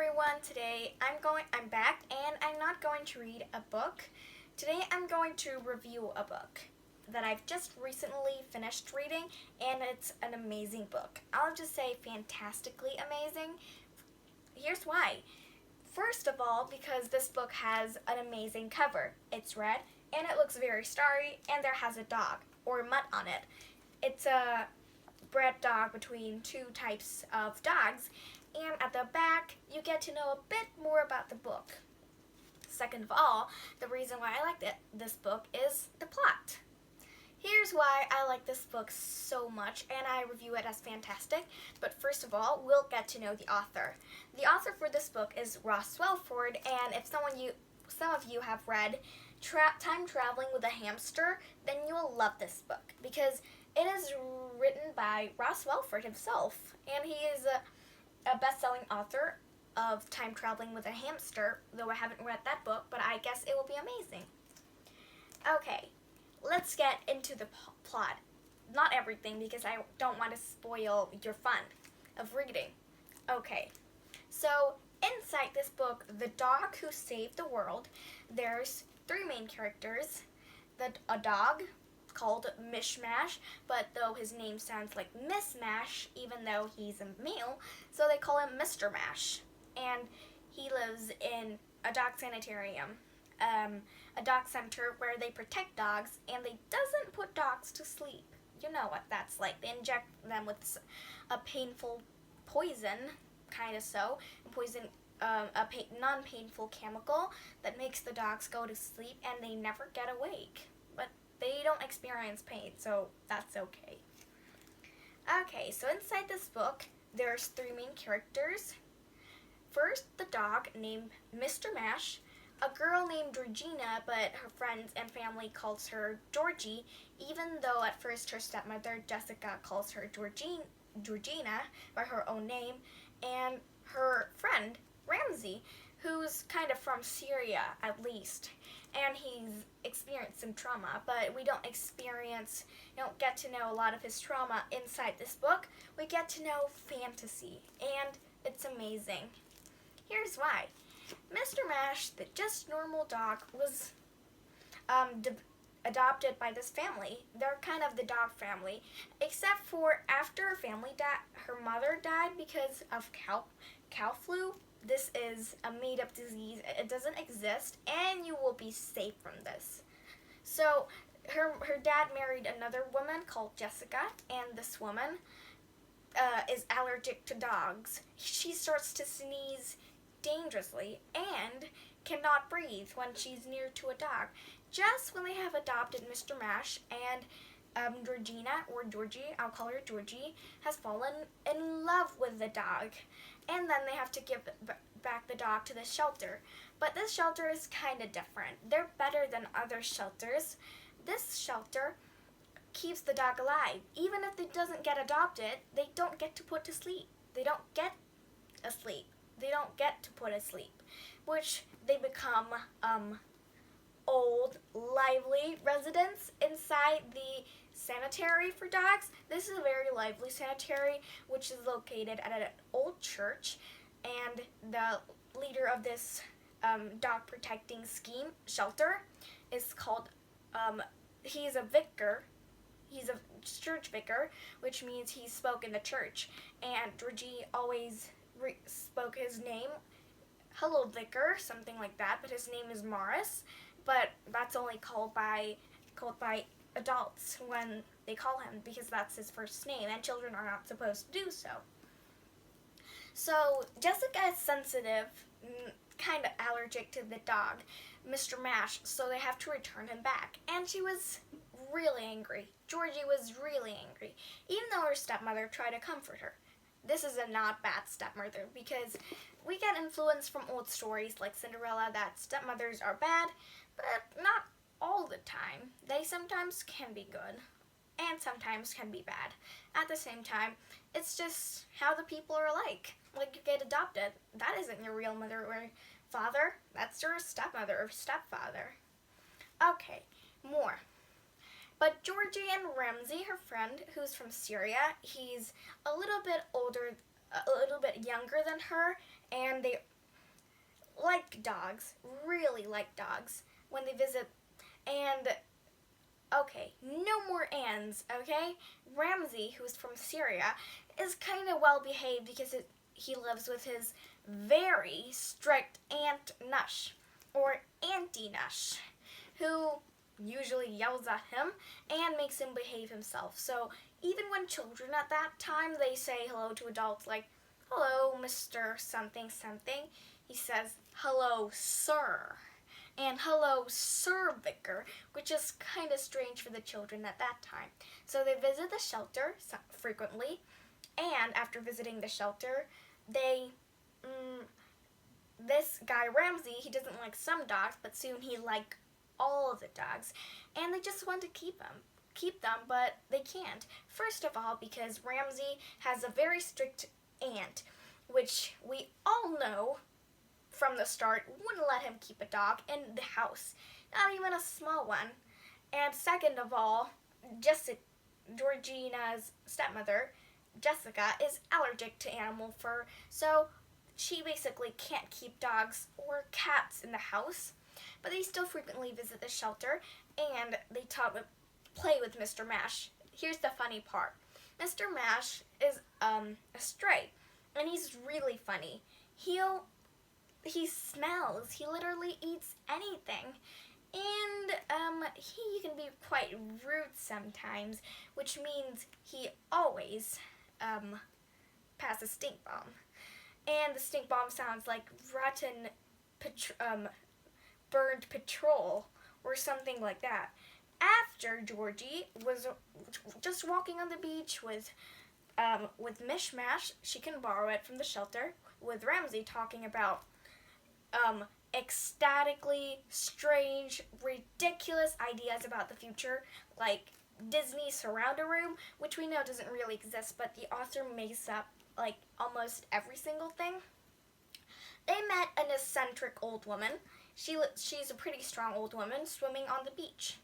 everyone. Today I'm back and I'm not going to read a book. Today I'm going to review a book that I've just recently finished reading, and it's an amazing book. I'll just say fantastically amazing. Here's why. First of all, because this book has an amazing cover. It's red and it looks very starry, and there has a dog or mutt on it. It's a bred dog between two types of dogs, and at the back you get to know a bit more about the book. Second of all, the reason why I like this book is the plot. Here's why I like this book so much, and I review it as fantastic. But first of all, we'll get to know the author. The author for this book is Ross Welford, and if some of you have read Time Traveling with a Hamster, then you will love this book because it is written by Ross Welford himself, and he is a best-selling author of Time Traveling with a Hamster, though I haven't read that book, but I guess it will be amazing. Okay, let's get into the plot. Not everything, because I don't want to spoil your fun of reading. Okay, so inside this book, The Dog Who Saved the World, there's three main characters. A dog called Mishmash, but though his name sounds like Mismash, even though he's a male, so they call him Mr. Mash. And he lives in a dog sanitarium, a dog center where they protect dogs, and they doesn't put dogs to sleep. You know what that's like. They inject them with a painful poison, kind of so, non-painful chemical that makes the dogs go to sleep, and they never get awake. But they don't experience pain, so that's okay. Okay, so inside this book, there's three main characters. First, the dog named Mr. Mash, a girl named Georgina, but her friends and family calls her Georgie, even though at first her stepmother, Jessica, calls her Georgina by her own name, and her friend, Ramsey, who's kind of from Syria, at least, and he's experienced some trauma, but we don't get to know a lot of his trauma inside this book. We get to know fantasy, and it's amazing. Here's why. Mr. Mash, the just normal dog, was adopted by this family. They're kind of the dog family, except for after her mother died because of cow flu. This is a made-up disease. It doesn't exist, and you will be safe from this. So her dad married another woman called Jessica, and this woman is allergic to dogs. She starts to sneeze dangerously and cannot breathe when she's near to a dog. Just when they have adopted Mr. Mash, and Georgina, or Georgie, I'll call her Georgie, has fallen in love with the dog, and then they have to give back the dog to the shelter. But this shelter is kind of different. They're better than other shelters. This shelter keeps the dog alive. Even if it doesn't get adopted, they don't get to put to sleep. They don't get asleep. They don't get to put asleep, which they become old, lively residents inside the sanitary for dogs. This is a very lively sanitary, which is located at an old church, and the leader of this dog protecting shelter is called, he's a vicar. He's a church vicar, which means he spoke in the church, and Georgie always spoke his name, hello vicar, something like that, but his name is Morris, but that's only called by adults when they call him, because that's his first name, and children are not supposed to do so. So Jessica is sensitive, kind of allergic to the dog, Mr. Mash, so they have to return him back, and she was really angry. Georgie was really angry, even though her stepmother tried to comfort her. This is a not bad stepmother, because we get influence from old stories like Cinderella that stepmothers are bad, but not all the time. They sometimes can be good, and sometimes can be bad. At the same time, it's just how the people are like. Like, you get adopted. That isn't your real mother or father. That's your stepmother or stepfather. Okay, more. But Georgie and Ramsey, her friend, who's from Syria, he's a little bit older, a little bit younger than her, and they like dogs, really like dogs when they visit. And okay, no more ands, okay? Ramsey, who's from Syria, is kind of well behaved because he lives with his very strict Aunt Nush, or Auntie Nush, who usually yells at him and makes him behave himself. So even when children at that time, they say hello to adults like, hello, Mr. Something Something, he says, hello, sir. And hello, Sir Vicar, which is kind of strange for the children at that time. So they visit the shelter frequently, and after visiting the shelter, this guy Ramsey, he doesn't like some dogs, but soon he liked all of the dogs, and they just want to keep them, but they can't. First of all, because Ramsey has a very strict aunt, which we all know from the start wouldn't let him keep a dog in the house, not even a small one. And second of all, Georgina's stepmother, Jessica, is allergic to animal fur, so she basically can't keep dogs or cats in the house. But they still frequently visit the shelter, and they play with Mr. Mash. Here's the funny part. Mr. Mash is a stray, and he's really funny. He smells. He literally eats anything. And he can be quite rude sometimes, which means he always passes stink bomb. And the stink bomb sounds like rotten burned petrol or something like that. After Georgie was just walking on the beach with Mishmash, she can borrow it from the shelter, with Ramsey talking about ecstatically strange, ridiculous ideas about the future, like Disney Surrounder Room, which we know doesn't really exist, but the author makes up like almost every single thing. They met an eccentric old woman. She's a pretty strong old woman swimming on the beach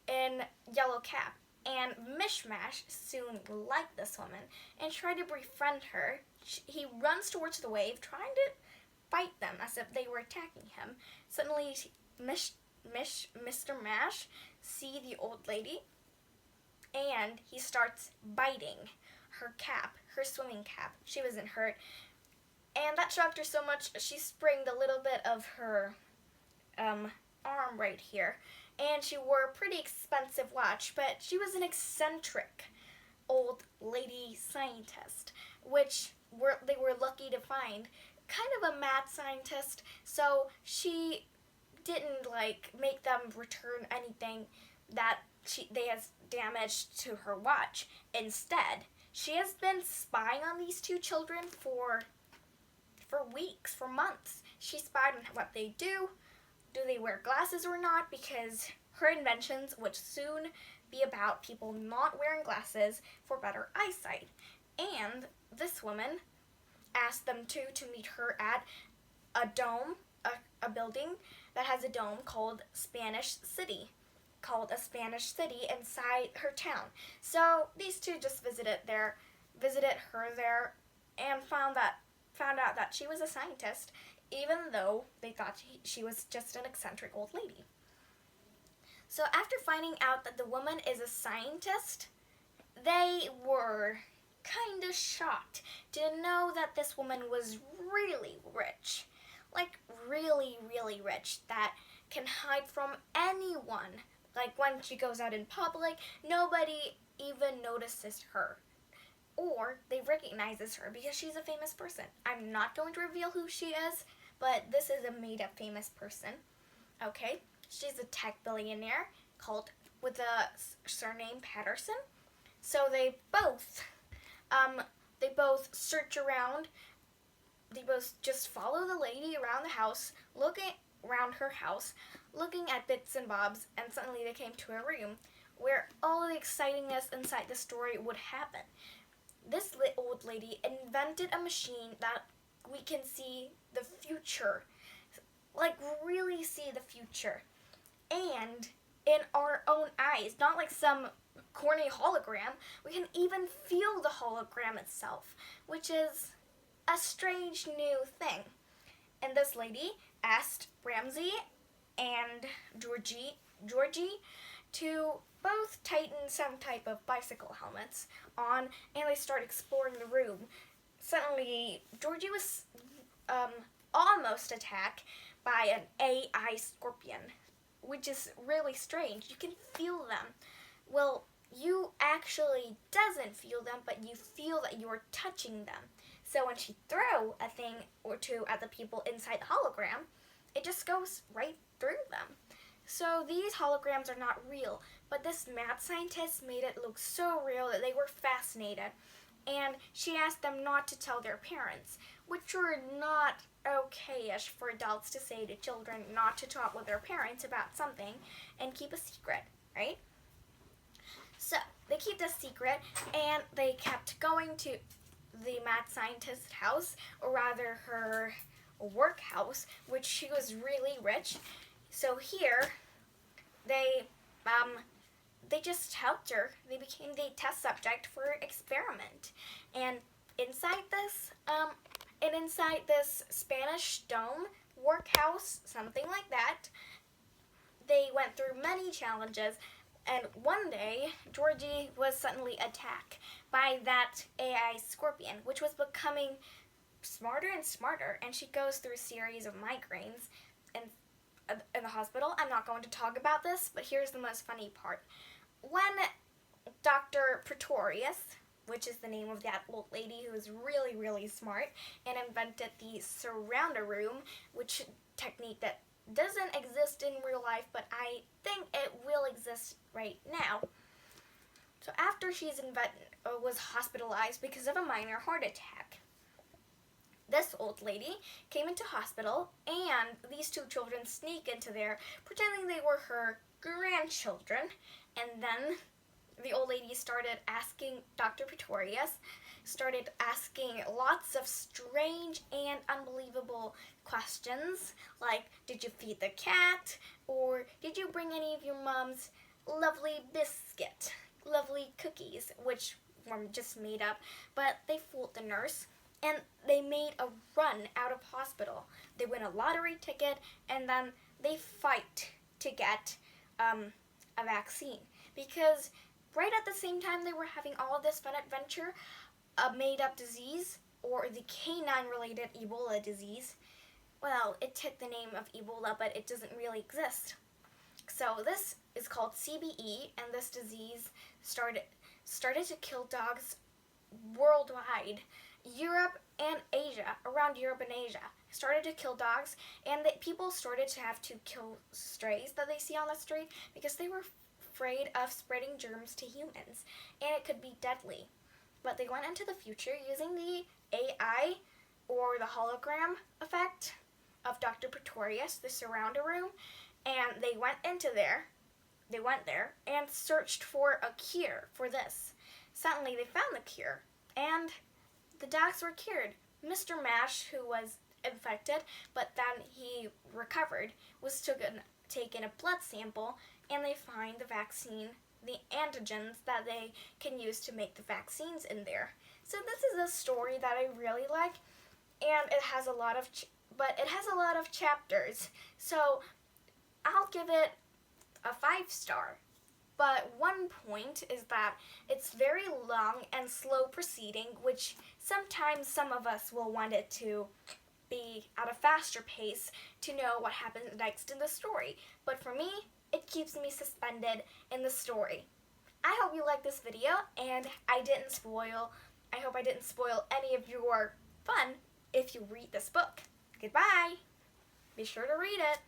in yellow cap. And Mishmash soon liked this woman and tried to befriend her. He runs towards the wave, trying to fight them as if they were attacking him. Suddenly, Mr. Mash sees the old lady, and he starts biting her cap, her swimming cap. She wasn't hurt, and that shocked her so much she sprained a little bit of her arm right here. And she wore a pretty expensive watch, but she was an eccentric old lady scientist, which they were lucky to find. Kind of a mad scientist, so she didn't make them return anything that they has damaged to her watch. Instead, she has been spying on these two children for weeks, for months. She spied on what they do they wear glasses or not, because her inventions would soon be about people not wearing glasses for better eyesight. And this woman asked them to meet her at a dome, a building that has a dome called a Spanish City inside her town. So these two just visited her there, and found out that she was a scientist, even though they thought she was just an eccentric old lady. So after finding out that the woman is a scientist, they were kind of shocked to know that this woman was really rich. Like really, really rich, that can hide from anyone. Like when she goes out in public, nobody even notices her. Or they recognizes her because she's a famous person. I'm not going to reveal who she is, but this is a made-up famous person. Okay? She's a tech billionaire with a surname Patterson. So they both search around. They both just follow the lady around the house, looking around her house, looking at bits and bobs, and suddenly they came to a room where all the excitingness inside the story would happen. This old lady invented a machine that we can see the future, like really see the future, and in our own eyes, not like some corny hologram. We can even feel the hologram itself, which is a strange new thing. And this lady asked Ramsey and Georgie to both tighten some type of bicycle helmets on, and they start exploring the room. Suddenly, Georgie was almost attacked by an AI scorpion, which is really strange. You can feel them. Well, you actually doesn't feel them, but you feel that you're touching them. So when she throws a thing or two at the people inside the hologram, it just goes right through them. So these holograms are not real, but this mad scientist made it look so real that they were fascinated. And she asked them not to tell their parents, which were not okay-ish for adults to say to children not to talk with their parents about something and keep a secret, right? So they keep this secret, and they kept going to the mad scientist's house, or rather her workhouse, which she was really rich. So here, they just helped her. They became the test subject for her experiment. And inside this Spanish dome workhouse, something like that, they went through many challenges. And one day, Georgie was suddenly attacked by that AI scorpion, which was becoming smarter and smarter. And she goes through a series of migraines in the hospital. I'm not going to talk about this, but here's the most funny part. When Dr. Pretorius, which is the name of that old lady who is really, really smart and invented the surrounder room, which technique that doesn't exist in real life, but I think it will exist right now. So after she's was hospitalized because of a minor heart attack, this old lady came into hospital, and these two children sneak into there, pretending they were her grandchildren. And then the old lady started asking Dr. Pretorius, started asking lots of strange and unbelievable questions, like, did you feed the cat? Or did you bring any of your mom's lovely biscuit, lovely cookies, which were just made up, but they fooled the nurse. And they made a run out of hospital. They win a lottery ticket, and then they fight to get a vaccine. Because right at the same time they were having all of this fun adventure, a made-up disease, or the canine-related Ebola disease, well, it took the name of Ebola, but it doesn't really exist. So this is called CBE, and this disease started to kill dogs worldwide. Europe and Asia, around Europe and Asia, started to kill dogs, and people started to have to kill strays that they see on the street because they were afraid of spreading germs to humans, and it could be deadly. But they went into the future using the AI, or the hologram effect of Dr. Pretorius, the surrounder room, and they went there and searched for a cure for this. Suddenly they found the cure, and the dogs were cured. Mr. Mash, who was infected, but then he recovered, was taken a blood sample, and they find the vaccine, the antigens that they can use to make the vaccines in there. So this is a story that I really like, and it has a lot of chapters. So I'll give it a 5-star. But one point is that it's very long and slow proceeding, which sometimes some of us will want it to be at a faster pace to know what happens next in the story. But for me, it keeps me suspended in the story. I hope you liked this video, and I hope I didn't spoil any of your fun if you read this book. Goodbye! Be sure to read it.